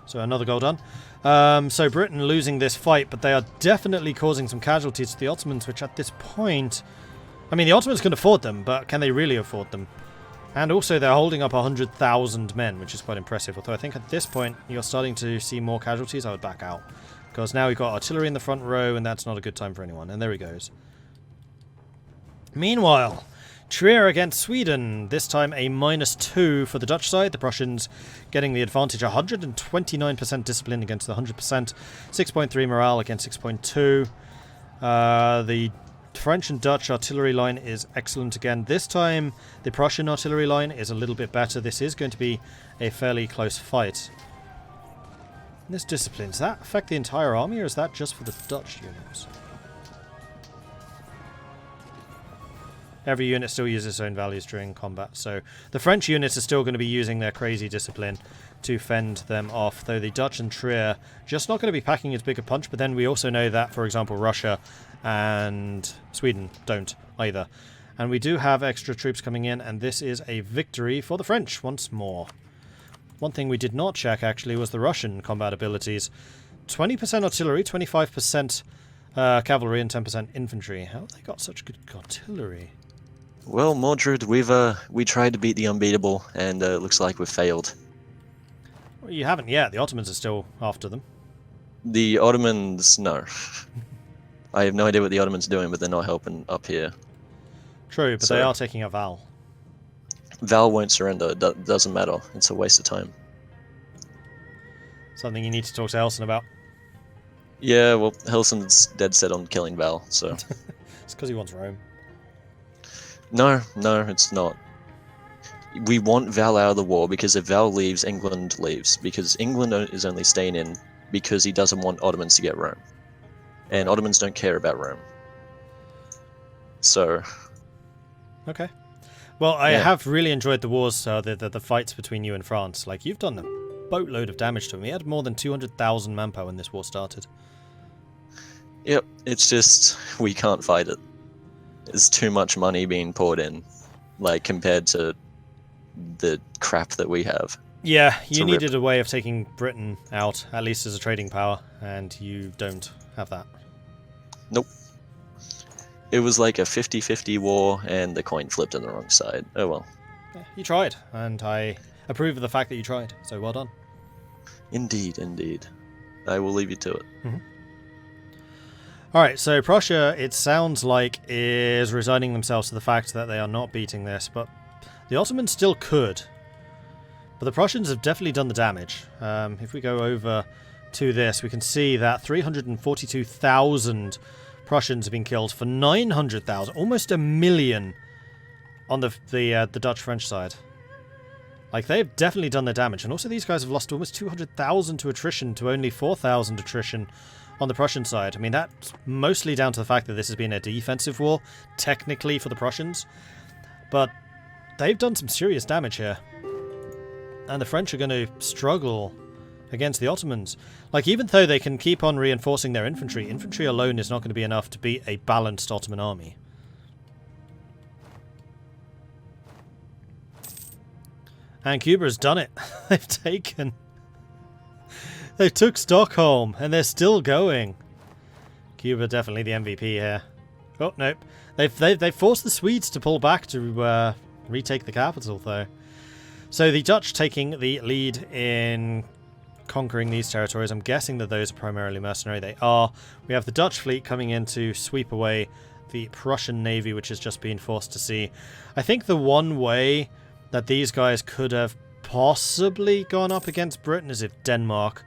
So another goal done. So Britain losing this fight, but they are definitely causing some casualties to the Ottomans, which at this point... I mean, the Ottomans can afford them, but can they really afford them? And also they're holding up 100,000 men, which is quite impressive. Although I think at this point you're starting to see more casualties, I would back out. Because now we've got artillery in the front row, and that's not a good time for anyone. And there he goes. Meanwhile, Trier against Sweden. This time a -2 for the Dutch side. The Prussians getting the advantage. 129% discipline against the 100%. 6.3 morale against 6.2. The French and Dutch artillery line is excellent again. This time the Prussian artillery line is a little bit better. This is going to be a fairly close fight. This discipline, does that affect the entire army, or is that just for the Dutch units? Every unit still uses its own values during combat, so the French units are still going to be using their crazy discipline to fend them off, though the Dutch and Trier just not going to be packing as big a punch. But then we also know that, for example, Russia and Sweden don't either. And we do have extra troops coming in, and this is a victory for the French once more. One thing we did not check, actually, was the Russian combat abilities. 20% artillery, 25% cavalry, and 10% infantry. How have they got such good artillery? Well, Mordred, we tried to beat the unbeatable, and it looks like we've failed. Well, you haven't yet. The Ottomans are still after them. The Ottomans, no. I have no idea what the Ottomans are doing, but they're not helping up here. True, but they are taking a Val. Val won't surrender. It doesn't matter. It's a waste of time. Something you need to talk to Helson about. Yeah, well, Helson's dead set on killing Val, so... It's because he wants Rome. No, it's not. We want Val out of the war, because if Val leaves, England leaves. Because England is only staying in because he doesn't want Ottomans to get Rome. And Ottomans don't care about Rome. So... Okay. Well, I have really enjoyed the wars, the fights between you and France. Like, you've done a boatload of damage to him. He had more than 200,000 manpower when this war started. Yep, it's just, we can't fight it. There's too much money being poured in, like, compared to the crap that we have. Yeah, you needed a way of taking Britain out, at least as a trading power, and you don't have that. Nope. It was like a 50-50 war, and the coin flipped on the wrong side. Oh well. Yeah, you tried, and I approve of the fact that you tried, so well done. Indeed, indeed. I will leave you to it. Mm-hmm. Alright, so Prussia, it sounds like, is resigning themselves to the fact that they are not beating this, but the Ottomans still could. But the Prussians have definitely done the damage. If we go over to this, we can see that 342,000 Prussians have been killed for 900,000, almost 1 million on the Dutch-French side. Like, they've definitely done their damage. And also these guys have lost almost 200,000 to attrition to only 4,000 attrition on the Prussian side. I mean, that's mostly down to the fact that this has been a defensive war, technically, for the Prussians. But they've done some serious damage here. And the French are going to struggle against the Ottomans. Like, even though they can keep on reinforcing their infantry, infantry alone is not going to be enough to beat a balanced Ottoman army. And Cuba has done it. They took Stockholm, and they're still going. Cuba definitely the MVP here. Oh, nope. They've forced the Swedes to pull back to retake the capital, though. So the Dutch taking the lead in conquering these territories. I'm guessing that those are primarily mercenary. They are. We have the Dutch fleet coming in to sweep away the Prussian navy, which has just been forced to sea. I think the one way that these guys could have possibly gone up against Britain is if Denmark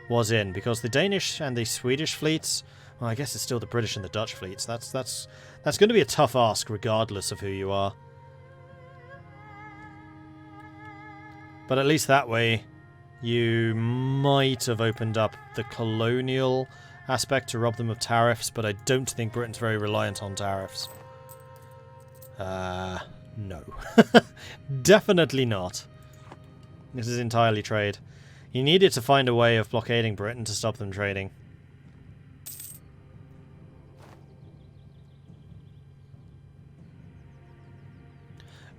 was in, because the Danish and the Swedish fleets, well, I guess it's still the British and the Dutch fleets. That's going to be a tough ask regardless of who you are. But at least that way you might have opened up the colonial aspect to rob them of tariffs, but I don't think Britain's very reliant on tariffs. No. Definitely not. This is entirely trade. You needed to find a way of blockading Britain to stop them trading.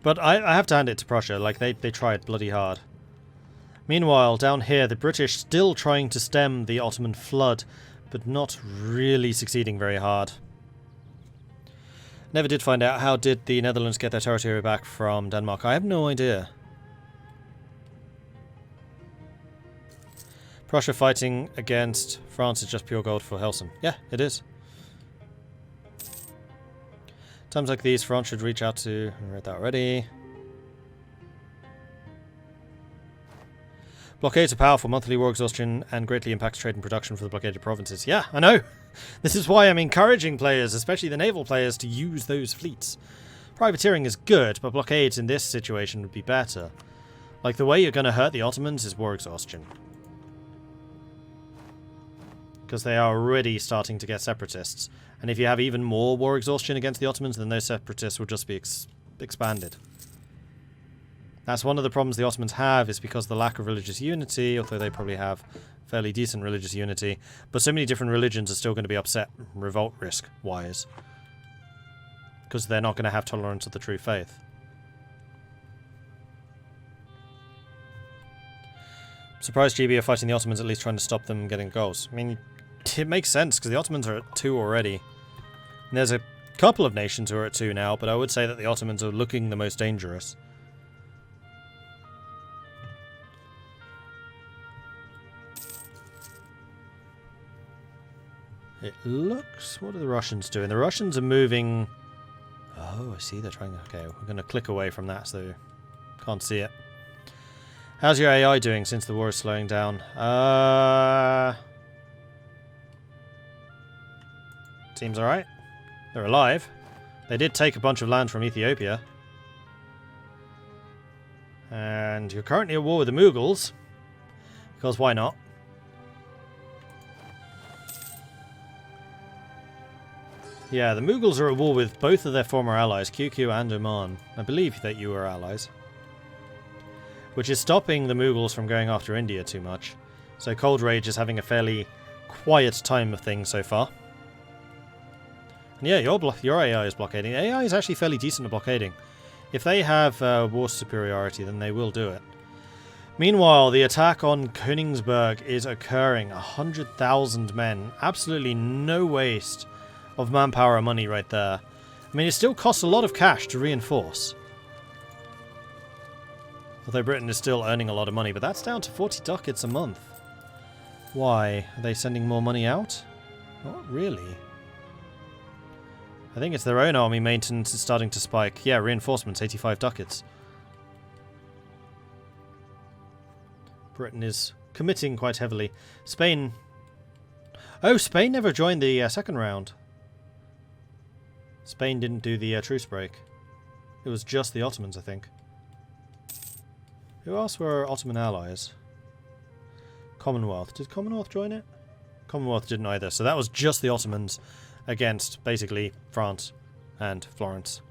But I have to hand it to Prussia. Like, they tried bloody hard. Meanwhile, down here, the British still trying to stem the Ottoman flood, but not really succeeding very hard. Never did find out how did the Netherlands get their territory back from Denmark. I have no idea. Prussia fighting against France is just pure gold for Helsen. Yeah, it is. Times like these, France should reach out to... I read that already. Blockades are powerful, monthly war exhaustion, and greatly impacts trade and production for the blockaded provinces. Yeah, I know! This is why I'm encouraging players, especially the naval players, to use those fleets. Privateering is good, but blockades in this situation would be better. Like, the way you're going to hurt the Ottomans is war exhaustion. Because they are already starting to get separatists. And if you have even more war exhaustion against the Ottomans, then those separatists will just be expanded. That's one of the problems the Ottomans have, is because of the lack of religious unity, although they probably have fairly decent religious unity. But so many different religions are still going to be upset, revolt risk-wise. Because they're not going to have tolerance of the true faith. I'm surprised GB are fighting the Ottomans, at least trying to stop them getting goals. I mean, it makes sense, because the Ottomans are at 2 already. And there's a couple of nations who are at 2 now, but I would say that the Ottomans are looking the most dangerous. It looks... What are the Russians doing? The Russians are moving... Oh, I see. They're trying... Okay, we're going to click away from that, so can't see it. How's your AI doing since the war is slowing down? Seems alright. They're alive. They did take a bunch of land from Ethiopia. And you're currently at war with the Mughals. Because why not? Yeah, the Mughals are at war with both of their former allies, QQ and Oman. I believe that you are allies. Which is stopping the Mughals from going after India too much. So Cold Rage is having a fairly quiet time of things so far. And yeah, your AI is blockading. AI is actually fairly decent at blockading. If they have war superiority, then they will do it. Meanwhile, the attack on Königsberg is occurring. 100,000 men. Absolutely no waste of manpower and money right there. I mean, it still costs a lot of cash to reinforce. Although Britain is still earning a lot of money, but that's down to 40 ducats a month. Why? Are they sending more money out? Not really. I think it's their own army maintenance is starting to spike. Yeah, reinforcements, 85 ducats. Britain is committing quite heavily. Spain... Oh, Spain never joined the second round. Spain didn't do the truce break. It was just the Ottomans, I think. Who else were Ottoman allies? Commonwealth. Did Commonwealth join it? Commonwealth didn't either. So that was just the Ottomans against, basically, France and Florence.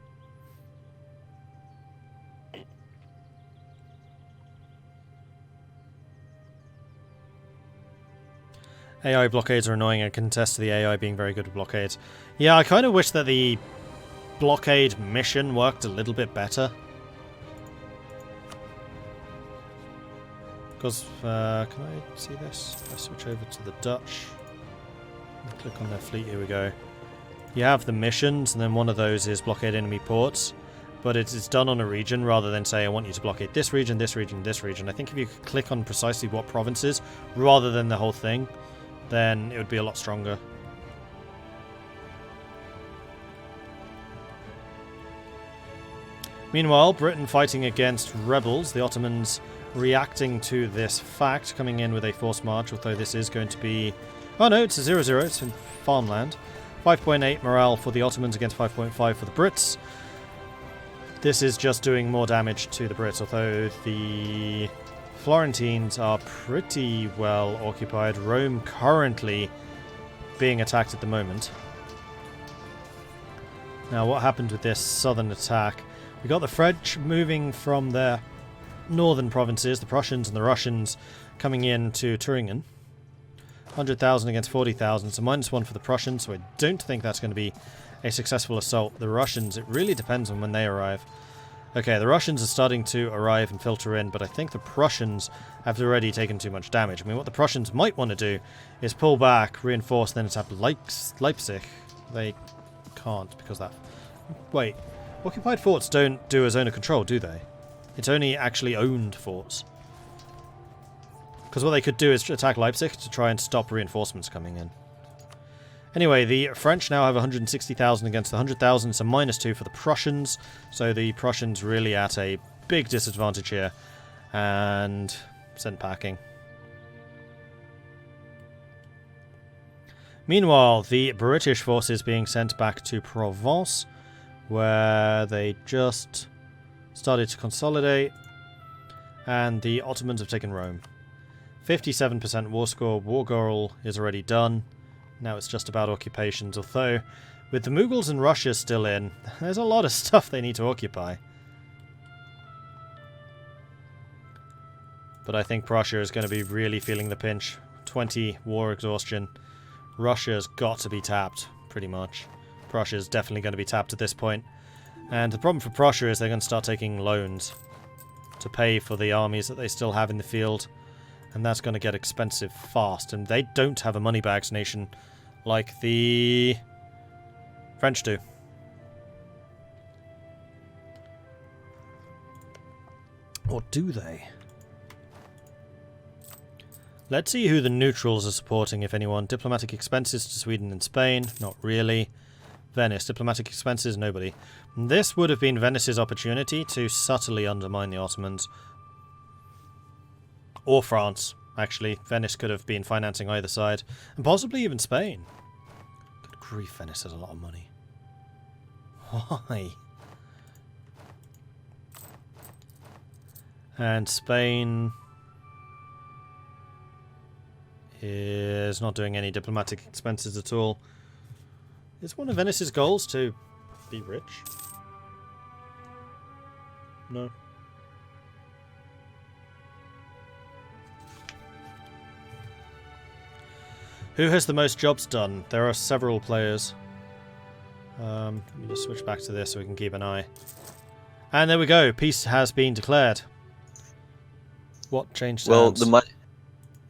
AI blockades are annoying and contest to the AI being very good at blockades. Yeah, I kind of wish that the blockade mission worked a little bit better. Because, can I see this? If I switch over to the Dutch. Click on their fleet, here we go. You have the missions, and then one of those is blockade enemy ports. But it's done on a region, rather than say, I want you to blockade this region, this region, this region. I think if you could click on precisely what provinces, rather than the whole thing, then it would be a lot stronger. Meanwhile, Britain fighting against rebels, the Ottomans reacting to this fact, coming in with a forced march, although this is going to be... Oh no, it's a 0-0, it's in farmland. 5.8 morale for the Ottomans against 5.5 for the Brits. This is just doing more damage to the Brits, although the Florentines are pretty well occupied. Rome currently being attacked at the moment. Now, what happened with this southern attack? We got the French moving from their northern provinces, the Prussians and the Russians coming in to Thuringen. 100,000 against 40,000, so -1 for the Prussians, so I don't think that's going to be a successful assault. The Russians, it really depends on when they arrive. Okay, the Russians are starting to arrive and filter in, but I think the Prussians have already taken too much damage. I mean, what the Prussians might want to do is pull back, reinforce, then attack Leipzig. They can't because that... Wait, occupied forts don't do a zone of control, do they? It's only actually owned forts. Because what they could do is attack Leipzig to try and stop reinforcements coming in. Anyway, the French now have 160,000 against the 100,000. It's a -2 for the Prussians. So the Prussians really at a big disadvantage here. And sent packing. Meanwhile, the British forces being sent back to Provence, where they just started to consolidate. And the Ottomans have taken Rome. 57% war score. War goal is already done. Now it's just about occupations, although with the Mughals and Russia still in, there's a lot of stuff they need to occupy. But I think Prussia is going to be really feeling the pinch. 20 war exhaustion. Russia's got to be tapped, pretty much. Prussia's definitely going to be tapped at this point. And the problem for Prussia is they're going to start taking loans to pay for the armies that they still have in the field. And that's going to get expensive fast. And they don't have a moneybags nation like the French do. Or do they? Let's see who the neutrals are supporting, if anyone. Diplomatic expenses to Sweden and Spain. Not really. Venice. Diplomatic expenses, nobody. This would have been Venice's opportunity to subtly undermine the Ottomans. Or France, actually. Venice could have been financing either side. And possibly even Spain. Good grief, Venice has a lot of money. Why? And Spain is not doing any diplomatic expenses at all. Is one of Venice's goals to be rich? No. Who has the most jobs done? There are several players. Let me just switch back to this so we can keep an eye. And there we go. Peace has been declared. What changed hands? Well,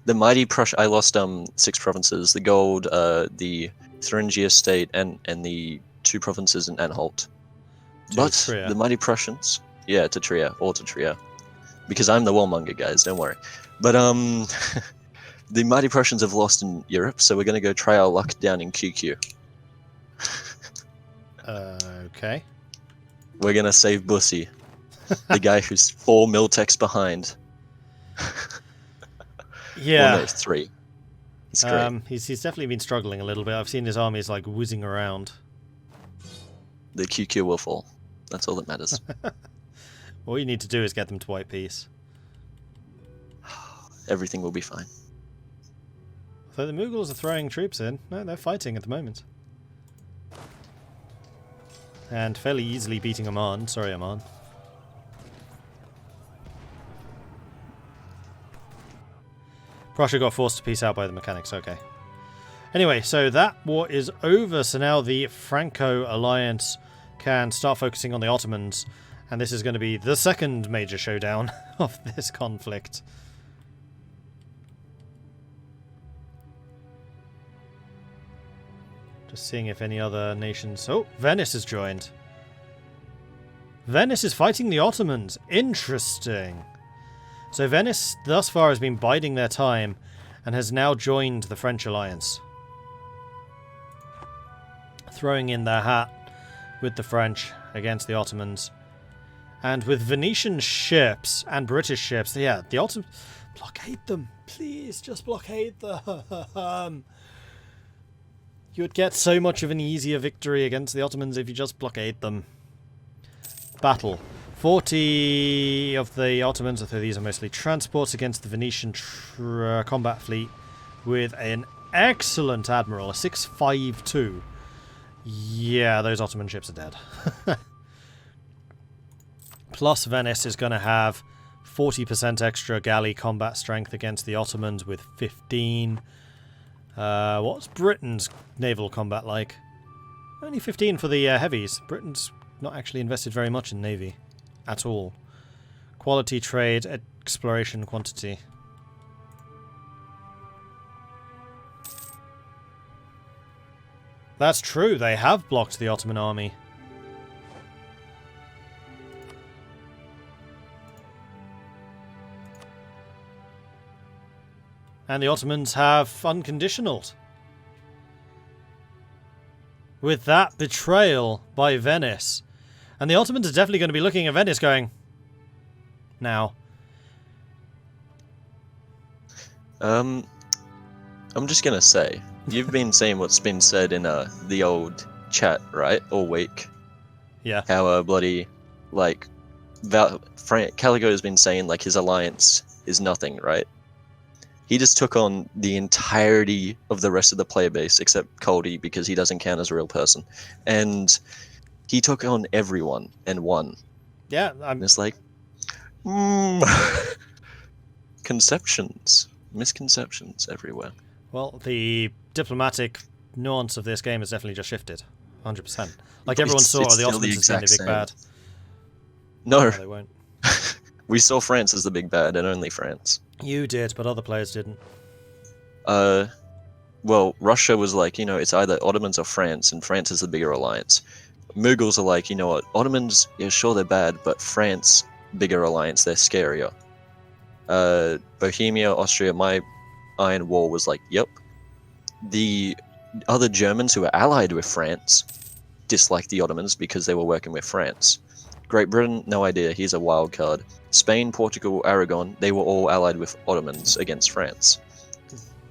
the mighty Prussia... I lost 6 provinces. The gold, the Thuringia state, and the 2 provinces in Anhalt. But Trier. the mighty Prussians... Yeah, to Trier. Or to Trier. Because I'm the warmonger, guys. Don't worry. But, the mighty Prussians have lost in Europe, so we're going to go try our luck down in QQ. Okay. We're going to save Bussy, the guy who's 4 Miltex behind. Yeah. Well, no, 3. It's great. He's definitely been struggling a little bit. I've seen his armies like whizzing around. The QQ will fall. That's all that matters. All you need to do is get them to white peace. Everything will be fine. So the Mughals are throwing troops in. No, they're fighting at the moment. And fairly easily beating Oman. Sorry, Oman. Prussia got forced to peace out by the mechanics. Okay. Anyway, so that war is over. So now the Franco alliance can start focusing on the Ottomans. And this is going to be the second major showdown of this conflict. Just seeing if any other nations... Oh, Venice has joined. Venice is fighting the Ottomans. Interesting. So Venice thus far has been biding their time and has now joined the French alliance. Throwing in their hat with the French against the Ottomans. And with Venetian ships and British ships, yeah, the Ottomans... Blockade them. Please, just blockade them. You would get so much of an easier victory against the Ottomans if you just blockade them. Battle. 40 of the Ottomans, although these are mostly transports, against the Venetian combat fleet with an excellent admiral, a 652. Yeah, those Ottoman ships are dead. Plus Venice is going to have 40% extra galley combat strength against the Ottomans with 15. What's Britain's naval combat like? Only 15 for the heavies. Britain's not actually invested very much in navy. at all. Quality, trade, exploration, quantity. That's true, they have blocked the Ottoman army. And the Ottomans have unconditionaled. With that betrayal by Venice. And the Ottomans are definitely going to be looking at Venice going, now. I'm just going to say, you've been saying what's been said in the old chat, right? All week. Yeah. How bloody, like, Caligo has been saying, like, his alliance is nothing, right? He just took on the entirety of the rest of the player base, except Coldy, because he doesn't count as a real person. And he took on everyone and won. Yeah, And it's like, misconceptions everywhere. Well, the diplomatic nuance of this game has definitely just shifted. 100%. Like everyone saw, the Ottomans as being the big bad. No, they won't. We saw France as the big bad, and only France. You did, but other players didn't. Well, Russia was like, it's either Ottomans or France, and France is the bigger alliance. Mughals are like, you know what, Ottomans, yeah, sure, they're bad, but France, bigger alliance, they're scarier. Bohemia, Austria, my Iron War was like, yep. The other Germans who were allied with France disliked the Ottomans because they were working with France. Great Britain, no idea, he's a wild card. Spain, Portugal, Aragon, they were all allied with Ottomans against France.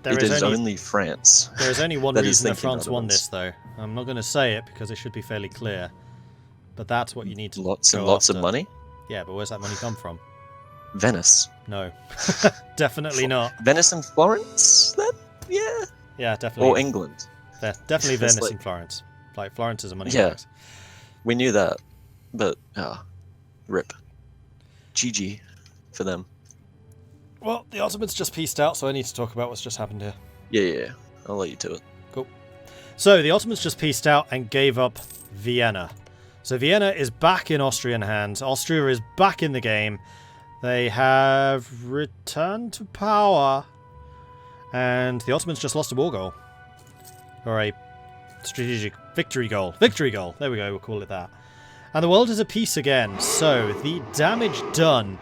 It is only France. There is only one reason that France won Ottomans. this, though. I'm not going to say it because it should be fairly clear. But that's what you need to Lots and go lots after. of money? Yeah, but where's that money come from? Venice. No. Definitely not. Venice and Florence? Then? Yeah. Yeah, definitely. Or England. Definitely Venice like, and Florence. Like, Florence is a money Yeah. box. We knew that. But, rip. GG for them. Well, the Ottomans just pieced out, so I need to talk about what's just happened here. Yeah. I'll let you to it. Cool. So, the Ottomans just pieced out and gave up Vienna. So, Vienna is back in Austrian hands. Austria is back in the game. They have returned to power. And the Ottomans just lost a war goal. Or a strategic victory goal. Victory goal. There we go, we'll call it that. And the world is at peace again. So, the damage done.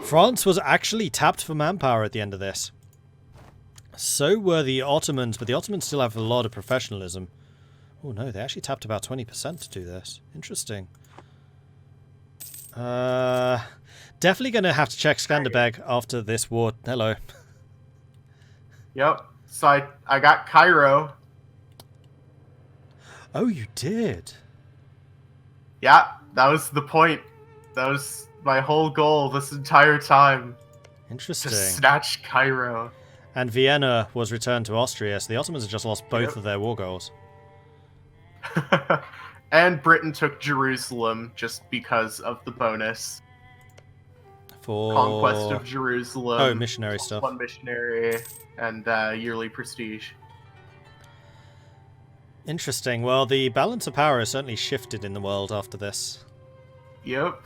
France was actually tapped for manpower at the end of this. So were the Ottomans, but the Ottomans still have a lot of professionalism. Oh no, they actually tapped about 20% to do this. Interesting. Definitely going to have to check Skanderbeg after this war. Hello. Yep. So I got Cairo. Oh, you did? Yeah, that was the point. That was my whole goal this entire time. Interesting. To snatch Cairo. And Vienna was returned to Austria, so the Ottomans have just lost both of their war goals. And Britain took Jerusalem just because of the bonus. For Conquest of Jerusalem. Oh, missionary stuff. One missionary and yearly prestige. Interesting. Well, the balance of power has certainly shifted in the world after this. Yep.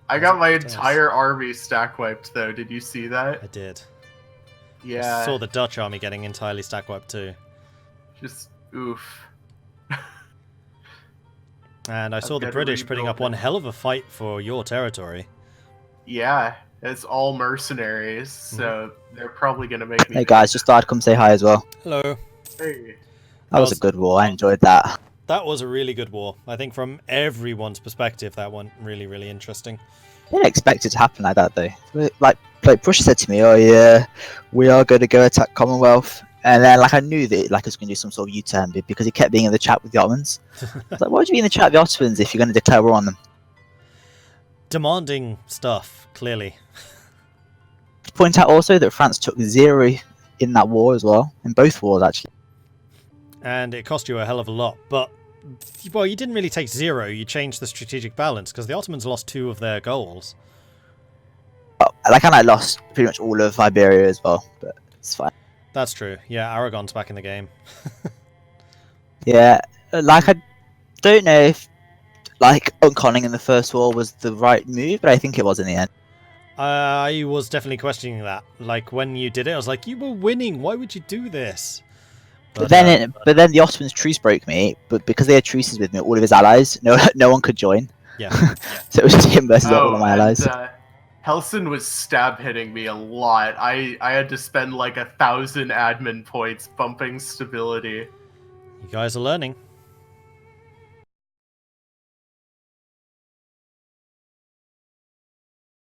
I got my entire army stack wiped though. Did you see that? I did. Yeah. I saw the Dutch army getting entirely stack wiped too. Just oof. And I saw the British putting up one hell of a fight for your territory. Yeah, it's all mercenaries, so they're probably gonna make me. Hey guys, just thought I'd come say hi as well. Hello. Hey. That was a good war. I enjoyed that. That was a really good war. I think from everyone's perspective, that one really, really interesting. I didn't expect it to happen like that though. Like Prussia said to me, "Oh yeah, we are going to go attack Commonwealth," and then I knew that it was going to do some sort of U-turn because he kept being in the chat with the Ottomans. I was like, "Why would you be in the chat with the Ottomans if you're going to declare war on them?" Demanding stuff, clearly. To point out also that France took 0 in that war as well, in both wars actually. And it cost you a hell of a lot, but well, you didn't really take 0. You changed the strategic balance because the Ottomans lost 2 of their goals. I lost pretty much all of Iberia as well, but it's fine. That's true. Yeah, Aragon's back in the game. Yeah, I don't know if like unconning in the first war was the right move, but I think it was in the end. I was definitely questioning that. Like, when you did it, I was like, you were winning. Why would you do this? But then the Ottomans' truce broke me. But because they had truces with me, all of his allies, no one could join. Yeah. So it was just him versus all of my allies. Helson was stab hitting me a lot. I had to spend like 1,000 admin points bumping stability. You guys are learning.